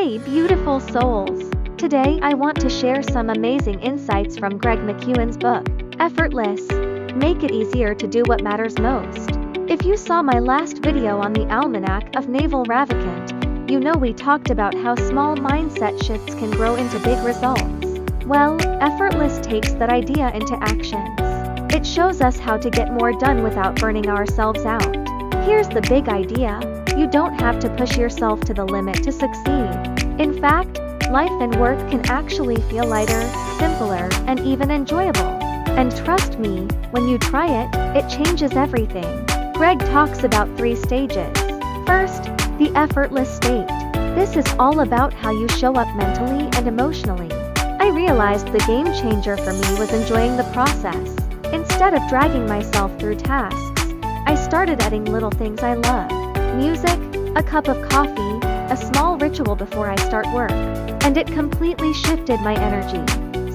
Hey, beautiful souls! Today I want to share some amazing insights from Greg McKeown's book, Effortless. Make it easier to do what matters most. If you saw my last video on the Almanack of Naval Ravikant, you know we talked about how small mindset shifts can grow into big results. Well, Effortless takes that idea into actions. It shows us how to get more done without burning ourselves out. Here's the big idea. You don't have to push yourself to the limit to succeed. In fact, life and work can actually feel lighter, simpler, and even enjoyable. And trust me, when you try it, it changes everything. Greg talks about 3 stages. First, the effortless state. This is all about how you show up mentally and emotionally. I realized the game changer for me was enjoying the process. Instead of dragging myself through tasks, I started adding little things I love. Music, a cup of coffee, a small ritual before I start work. And it completely shifted my energy.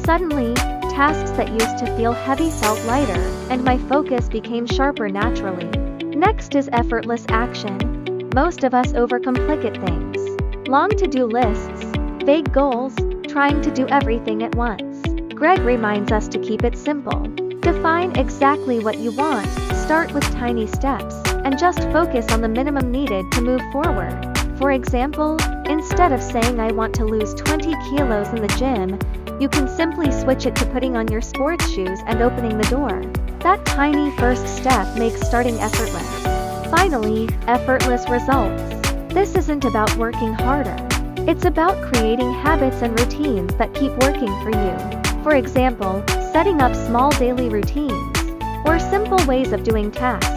Suddenly, tasks that used to feel heavy felt lighter, and my focus became sharper naturally. Next is effortless action. Most of us overcomplicate things. Long to-do lists, vague goals, trying to do everything at once. Greg reminds us to keep it simple. Define exactly what you want, start with tiny steps, and just focus on the minimum needed to move forward. For example, instead of saying I want to lose 20 kilos in the gym, you can simply switch it to putting on your sports shoes and opening the door. That tiny first step makes starting effortless. Finally, effortless results. This isn't about working harder. It's about creating habits and routines that keep working for you. For example, setting up small daily routines, or simple ways of doing tasks.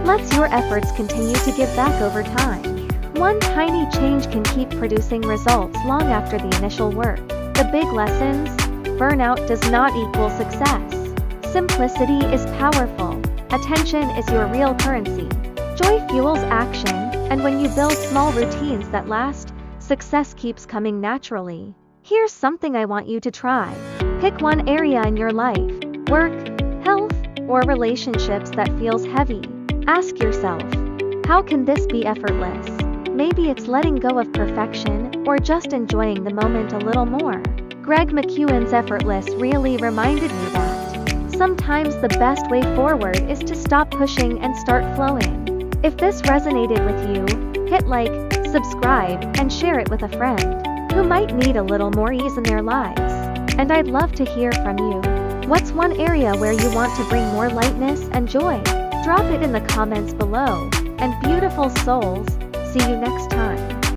Lets your efforts continue to give back over time. One tiny change can keep producing results long after the initial work. The big lessons: burnout does not equal success. Simplicity is powerful. Attention is your real currency. Joy fuels action, and when you build small routines that last, success keeps coming naturally. Here's something I want you to try. Pick one area in your life, work, health, or relationships that feels heavy. Ask yourself, how can this be effortless? Maybe it's letting go of perfection, or just enjoying the moment a little more. Greg McKeown's Effortless really reminded me that sometimes the best way forward is to stop pushing and start flowing. If this resonated with you, hit like, subscribe, and share it with a friend who might need a little more ease in their lives. And I'd love to hear from you. What's one area where you want to bring more lightness and joy? Drop it in the comments below. And beautiful souls, see you next time.